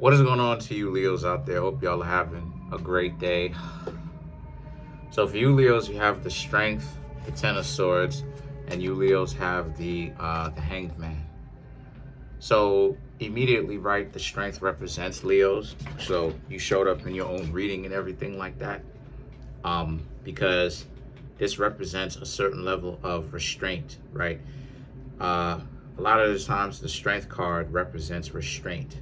What is going on to you Leos out there? Hope y'all are having a great day. So for you Leos, you have the Strength, the Ten of Swords, and you Leos have the Hanged Man. So immediately, right, the Strength represents Leos. So you showed up in your own reading and everything like that, because this represents a certain level of restraint, right? A lot of the times the Strength card represents restraint,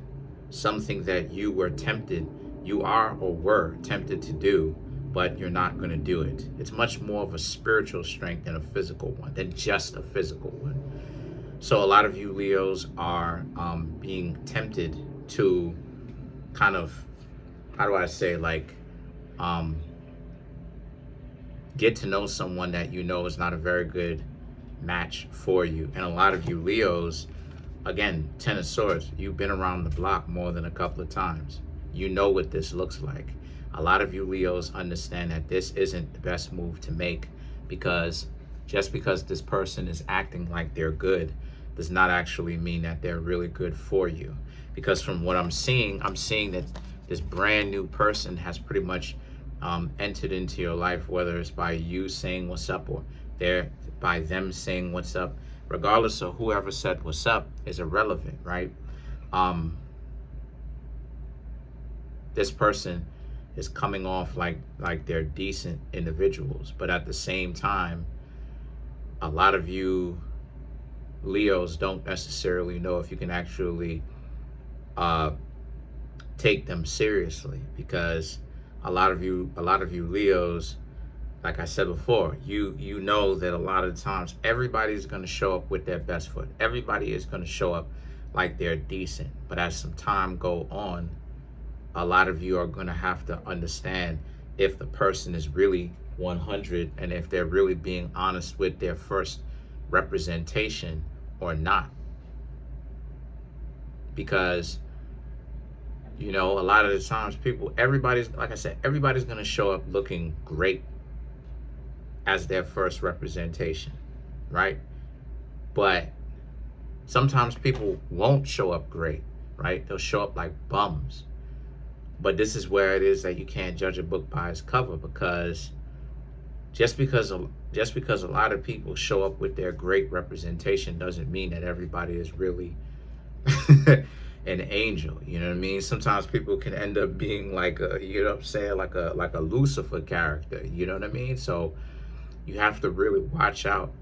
something that you were tempted, you are or were tempted to do, but you're not going to do it. It's much more of a spiritual strength than a physical one, than just a physical one. So a lot of you Leos are being tempted to kind of, how do I say, like, get to know someone that you know is not a very good match for you. And a lot of you Leos, again, Ten of Swords, you've been around the block more than a couple of times. You know what this looks like. A lot of you Leos understand that this isn't the best move to make, because just because this person is acting like they're good does not actually mean that they're really good for you. Because from what I'm seeing that this brand new person has pretty much entered into your life, whether it's by you saying what's up or by them saying what's up. Regardless of whoever said what's up is irrelevant, right? This person is coming off like they're decent individuals, but at the same time, a lot of you Leos don't necessarily know if you can actually take them seriously, because a lot of you Leos, like I said before, you know that a lot of the times everybody's going to show up with their best foot. Everybody is going to show up like they're decent. But as some time go on, a lot of you are going to have to understand if the person is really 100 and if they're really being honest with their first representation or not. Because, you know, a lot of the times everybody's, like I said, everybody's going to show up looking great as their first representation, right? But sometimes people won't show up great, right? They'll show up like bums. But this is where it is that you can't judge a book by its cover, because just because a lot of people show up with their great representation doesn't mean that everybody is really an angel. You know what I mean? Sometimes people can end up being like a, you know what I'm saying, like a Lucifer character. You know what I mean? So you have to really watch out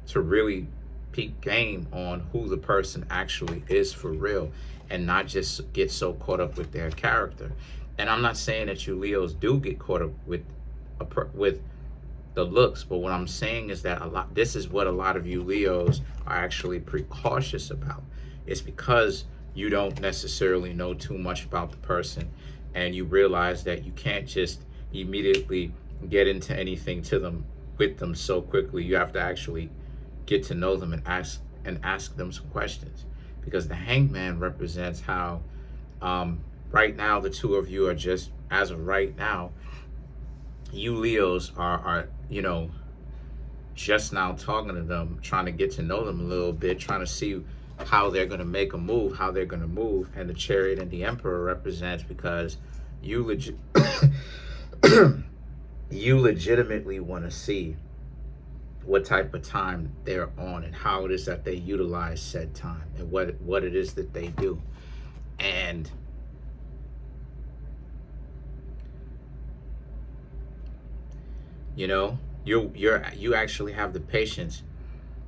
to really peak game on who the person actually is for real, and not just get so caught up with their character. And I'm not saying that you Leos do get caught up with the looks, but what I'm saying is that this is what a lot of you Leos are actually precautious about. It's because you don't necessarily know too much about the person, and you realize that you can't just immediately get into anything with them so quickly. You have to actually get to know them and ask them some questions, because the Hanged Man represents how right now the two of you are just, as of right now, you Leos are you know, just now talking to them, trying to get to know them a little bit, trying to see how they're going to make a move, how they're going to move. And the Chariot and the Emperor represents because you you legitimately want to see what type of time they're on and how it is that they utilize said time, and what it is that they do. And you know, you actually have the patience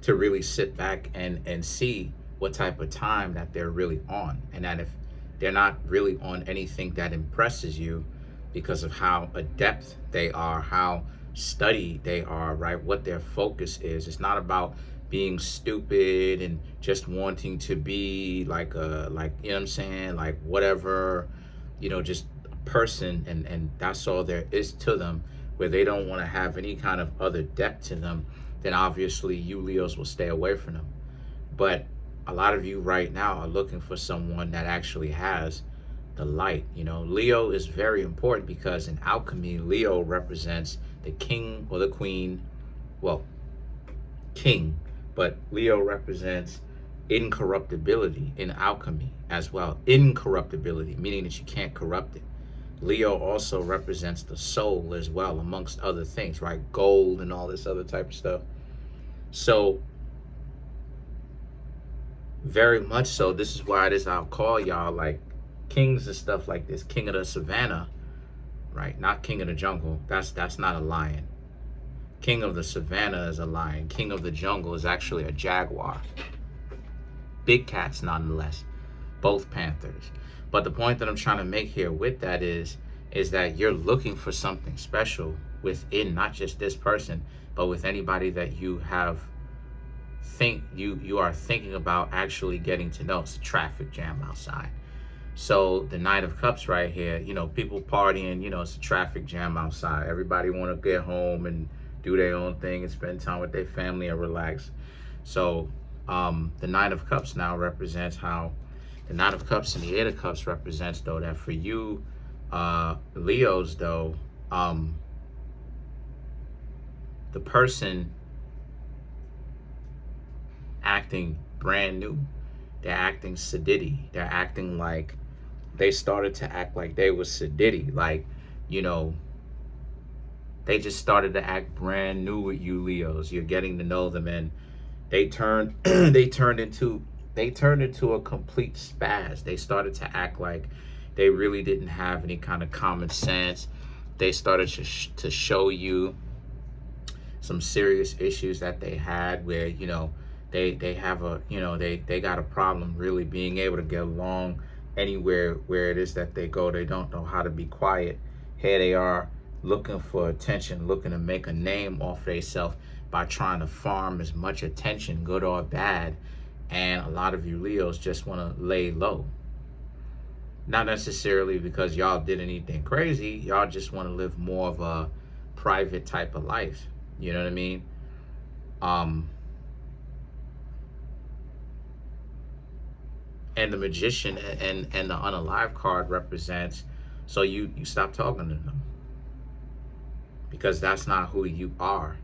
to really sit back and see what type of time that they're really on, and that if they're not really on anything that impresses you because of how adept they are, how studied they are, right? What their focus is. It's not about being stupid and just wanting to be like you know what I'm saying, like whatever, you know, just a person, and that's all there is to them, where they don't want to have any kind of other depth to them. Then obviously you Leos will stay away from them. But a lot of you right now are looking for someone that actually has the light. You know, Leo is very important because in alchemy, Leo represents the king or the queen. Well, king, but Leo represents incorruptibility in alchemy as well. Incorruptibility, meaning that you can't corrupt it. Leo also represents the soul as well, amongst other things, right? Gold and all this other type of stuff. So, very much so, this is why it is I'll call y'all like kings and stuff like this. King of the savannah, right? Not king of the jungle. That's not a lion. King of the savannah is a lion. King of the jungle is actually a jaguar. Big cats nonetheless, both panthers. But the point that I'm trying to make here with that is that you're looking for something special within not just this person, but with anybody that you have you are thinking about actually getting to know. It's a traffic jam outside. So the Knight of Cups right here, you know, people partying, you know, it's a traffic jam outside. Everybody want to get home and do their own thing and spend time with their family and relax. So the Knight of Cups now represents how the Knight of Cups and the Eight of Cups represents, though, that for you Leos, though, the person acting brand new, they're acting sedity, they're acting like they started to act like they was sedity, like, you know, they just started to act brand new with you Leos. You're getting to know them, and they turned they turned into a complete spaz. They started to act like they really didn't have any kind of common sense. They started to show you some serious issues that they had, where, you know, they have a, you know, they got a problem really being able to get along anywhere where it is that they go. They don't know how to be quiet. Here they are looking for attention, looking to make a name off themselves by trying to farm as much attention, good or bad. And a lot of you Leos just want to lay low. Not necessarily because y'all did anything crazy. Y'all just want to live more of a private type of life. You know what I mean? And the Magician and the Unalive card represents, so you stop talking to them, because that's not who you are.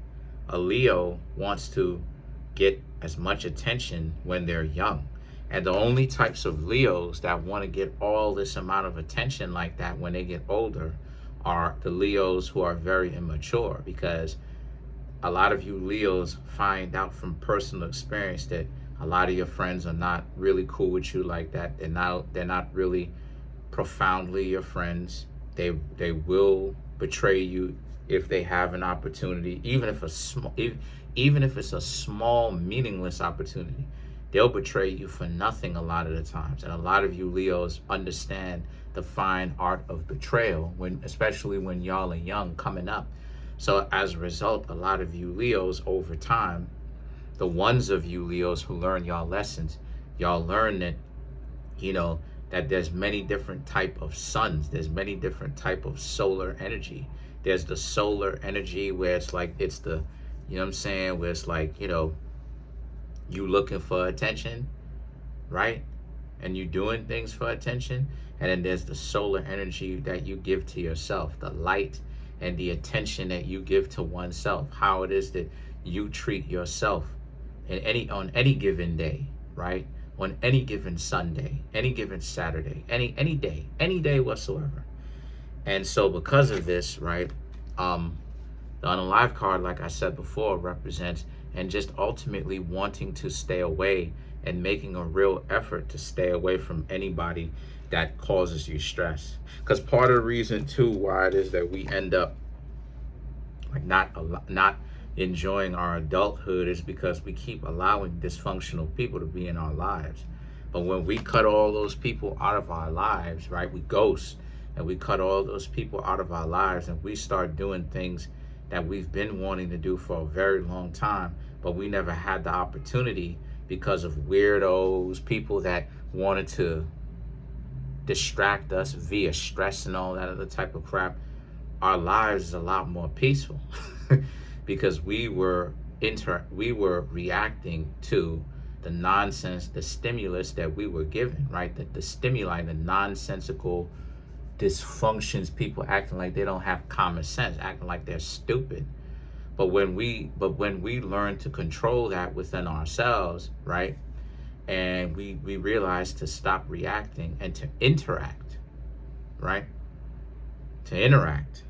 A Leo wants to get as much attention when they're young. And the only types of Leos that want to get all this amount of attention like that when they get older are the Leos who are very immature, because a lot of you Leos find out from personal experience that a lot of your friends are not really cool with you like that. They're not really profoundly your friends. They will betray you if they have an opportunity, even if it's a small meaningless opportunity. They'll betray you for nothing a lot of the times. And a lot of you Leos understand the fine art of betrayal, especially when y'all are young, coming up. So as a result, a lot of you Leos over time, the ones of you Leos who learn y'all lessons, y'all learn that, you know, that there's many different type of suns. There's many different type of solar energy. There's the solar energy where it's like, it's the, you know what I'm saying, where it's like, you know, you looking for attention, right? And you doing things for attention. And then there's the solar energy that you give to yourself, the light and the attention that you give to oneself, how it is that you treat yourself on any given day, right? On any given Sunday, any given Saturday, any day whatsoever. And so because of this, right, the Unalive card, like I said before, represents and just ultimately wanting to stay away and making a real effort to stay away from anybody that causes you stress. Because part of the reason too why it is that we end up like not enjoying our adulthood is because we keep allowing dysfunctional people to be in our lives. But when we cut all those people out of our lives, right, we ghost, and we cut all those people out of our lives, and we start doing things that we've been wanting to do for a very long time, but we never had the opportunity because of weirdos, people that wanted to distract us via stress and all that other type of crap. Our lives is a lot more peaceful because we were reacting to the nonsense, the stimulus that we were given, right? The stimuli, the nonsensical dysfunctions, people acting like they don't have common sense, acting like they're stupid. But when we learn to control that within ourselves, right, And we realize to stop reacting and to interact, right? To interact.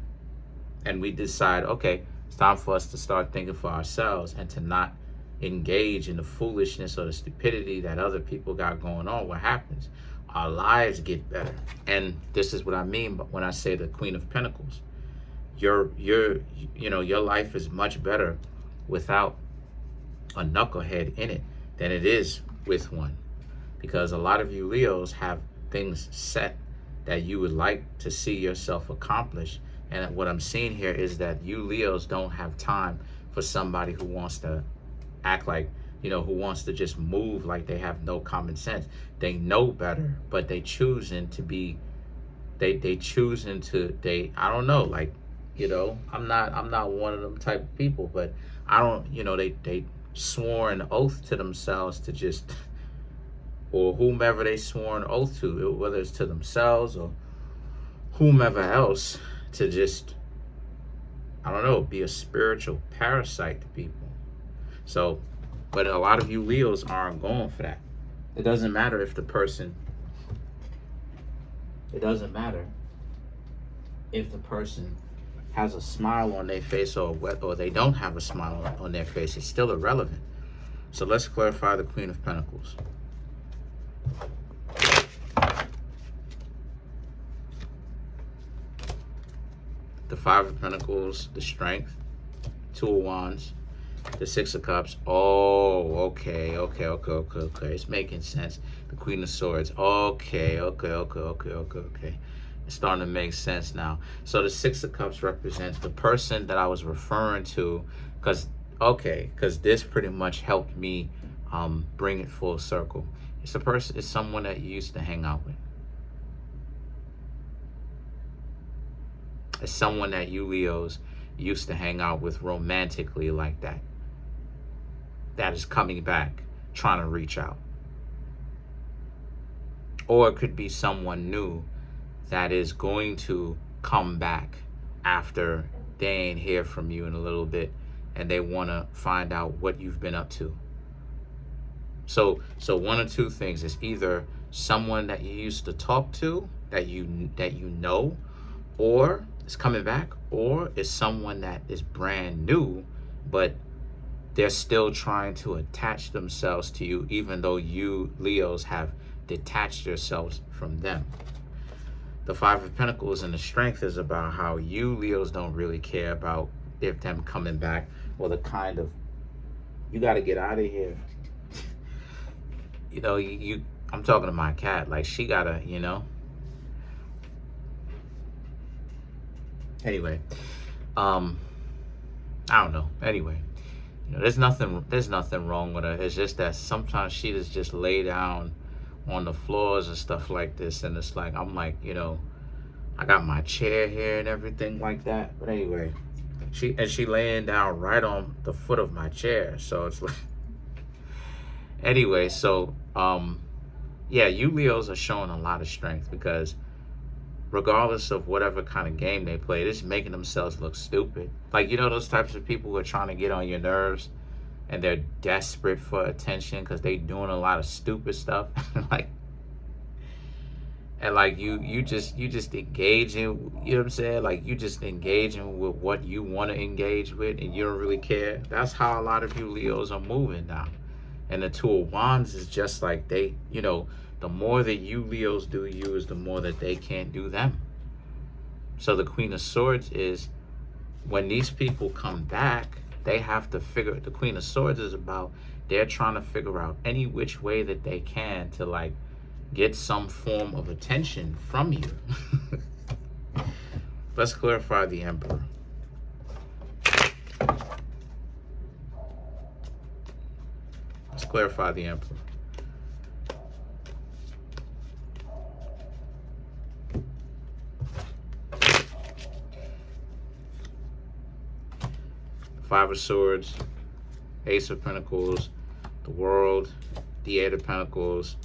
And we decide, okay, it's time for us to start thinking for ourselves and to not engage in the foolishness or the stupidity that other people got going on. What happens? Our lives get better. And this is what I mean when I say the Queen of Pentacles. Your life is much better without a knucklehead in it than it is with one. Because a lot of you Leos have things set that you would like to see yourself accomplish. And what I'm seeing here is that you Leos don't have time for somebody who wants to act like, who wants to just move like they have no common sense. They know better, but they choosing to be, I don't know, like, I'm not one of them type of people, but I don't, they swore an oath to themselves to just, or whomever they swore an oath to, whether it's to themselves or whomever else, to just, I don't know, be a spiritual parasite to people. So, but a lot of you Leos aren't going for that. It doesn't matter if the person has a smile on their face or they don't have a smile on their face. It's still irrelevant. So let's clarify the Queen of Pentacles. The Five of Pentacles, the Strength, Two of Wands, the Six of Cups. Oh, okay. It's making sense. The Queen of Swords. Okay. It's starting to make sense now. So the Six of Cups represents the person that I was referring to, because this pretty much helped me bring it full circle. It's someone that you used to hang out with. It's someone that you Leos used to hang out with romantically like that. That is coming back, trying to reach out. Or it could be someone new that is going to come back after they ain't hear from you in a little bit and they want to find out what you've been up to. So one or two things. It's either someone that you used to talk to that you know, or it's coming back, or it's someone that is brand new, but they're still trying to attach themselves to you, even though you Leos have detached yourselves from them. The Five of Pentacles and the Strength is about how you Leos don't really care about if them coming back, or the kind of, you got to get out of here. I'm talking to my cat, like she gotta, Anyway, I don't know. Anyway, there's nothing wrong with her. It's just that sometimes she just lay down on the floors and stuff like this, and it's like, I'm like, I got my chair here and everything like that. But anyway, she laying down right on the foot of my chair, so it's like, anyway, so yeah, you Leos are showing a lot of strength, because regardless of whatever kind of game they play, it's making themselves look stupid. Like, those types of people who are trying to get on your nerves and they're desperate for attention because they doing a lot of stupid stuff. you just engaging, you know what I'm saying? Like, you just engaging with what you want to engage with and you don't really care. That's how a lot of you Leos are moving now. And the Two of Wands is just like they, the more that you Leos do you is the more that they can't do them. So the Queen of Swords is, when these people come back, they have to figure, the Queen of Swords is about, they're trying to figure out any which way that they can to like get some form of attention from you. Let's clarify the Emperor. Let's clarify the Emperor. Five of Swords, Ace of Pentacles, the World, the Eight of Pentacles,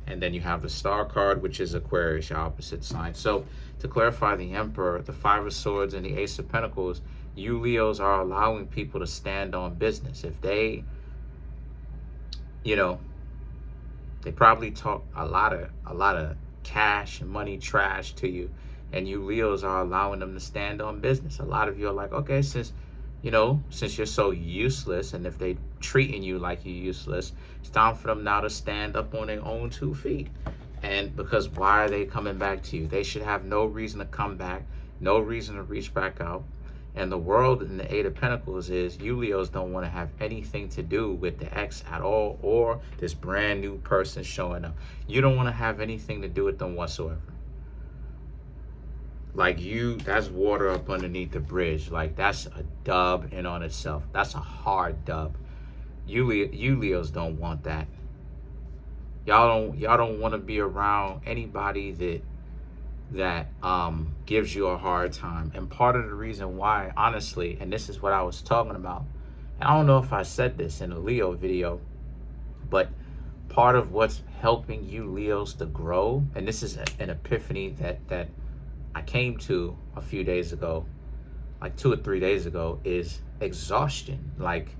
and then you have the Star card, which is Aquarius, your opposite sign. So to clarify the Emperor, the Five of Swords and the Ace of Pentacles, you Leos are allowing people to stand on business. If they, They probably talk a lot of cash and money trash to you, and you Leos are allowing them to stand on business. A lot of you are like, okay, since you're so useless, and if they treating you like you're useless, it's time for them now to stand up on their own 2 feet. And because why are they coming back to you? They should have no reason to come back, no reason to reach back out. And the world in the Eight of Pentacles is you Leos don't want to have anything to do with the ex at all, or this brand new person showing up. You don't want to have anything to do with them whatsoever. Like that's water up underneath the bridge. Like that's a dub in on itself. That's a hard dub. You Leos don't want that. Y'all don't want to be around anybody that gives you a hard time. And part of the reason why, honestly, and this is what I was talking about, and I don't know if I said this in a Leo video, but part of what's helping you Leos to grow, and this is an epiphany that I came to a few days ago, like 2 or 3 days ago, is exhaustion. Like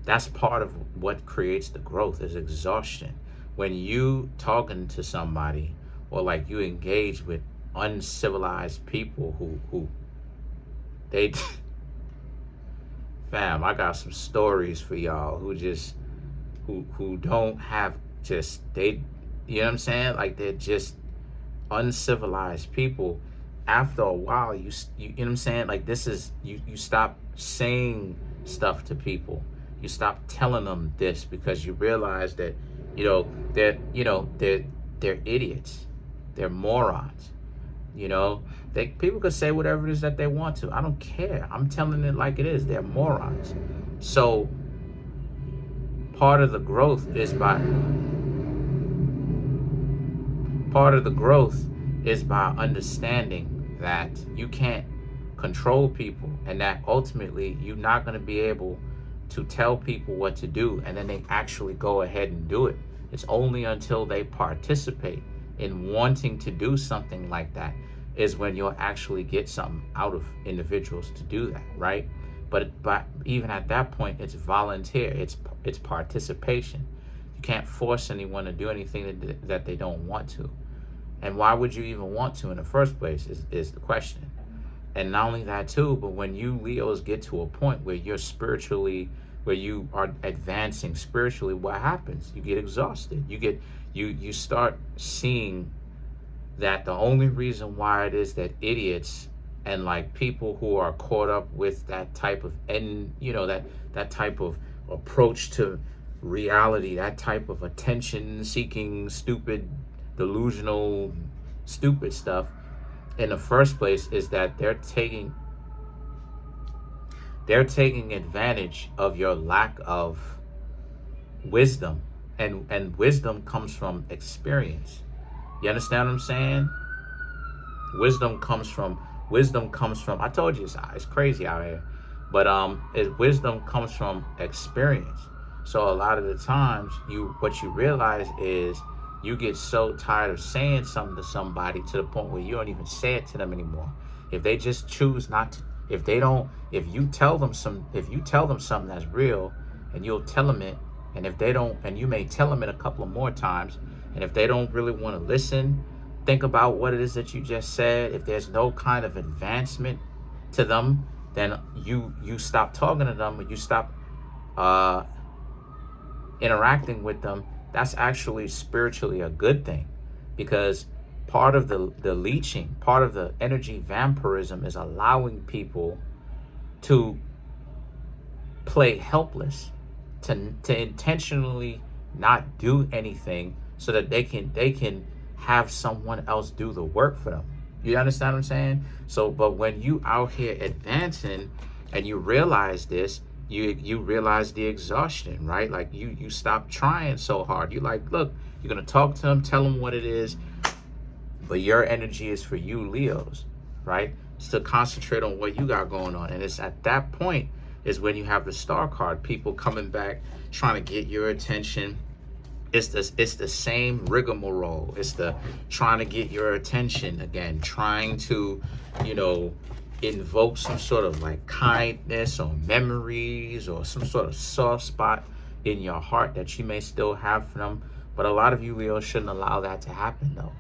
that's part of what creates the growth, is exhaustion. When you talking to somebody, or like you engage with uncivilized people who they fam, I got some stories for y'all who don't have just, they, you know what I'm saying? Like they're just uncivilized people. After a while, you know what I'm saying? Like this is, you stop saying stuff to people. You stop telling them this because you realize that, they're idiots. They're morons. People could say whatever it is that they want to. I don't care. I'm telling it like it is. They're morons. So part of the growth is by understanding that you can't control people, and that ultimately you're not going to be able to tell people what to do and then they actually go ahead and do it. It's only until they participate in wanting to do something like that is when you'll actually get something out of individuals to do that, right? But even at that point, it's volunteer. It's participation. You can't force anyone to do anything that they don't want to. And why would you even want to in the first place is the question. And not only that too, but when you Leos get to a point where where you are advancing spiritually, what happens? You get exhausted. You start seeing that the only reason why it is that idiots and like people who are caught up with that type of, that type of approach to reality, that type of attention seeking, stupid, delusional, stupid stuff in the first place, is that they're taking advantage of your lack of wisdom, and wisdom comes from experience. You understand what I'm saying? Wisdom comes from, I told you it's crazy out here, but wisdom comes from experience. So a lot of the times what you realize is you get so tired of saying something to somebody to the point where you don't even say it to them anymore. If they just choose not to, if you tell them something that's real, and you'll tell them it, and if they don't, and you may tell them it a couple of more times, and if they don't really want to listen, think about what it is that you just said. If there's no kind of advancement to them, then you stop talking to them, and you stop interacting with them. That's actually spiritually a good thing, because part of the leeching, part of the energy vampirism is allowing people to play helpless, to intentionally not do anything so that they can have someone else do the work for them. You understand what I'm saying? So, but when you out here advancing and you realize this, you realize the exhaustion, right? Like you stop trying so hard. You like, look, you're gonna talk to them, tell them what it is, but your energy is for you Leos, right? It's to concentrate on what you got going on. And it's at that point is when you have the Star card, people coming back trying to get your attention. It's the same rigmarole. It's the trying to get your attention again, trying to, invoke some sort of like kindness or memories or some sort of soft spot in your heart that you may still have for them. But a lot of you Leos shouldn't allow that to happen, though.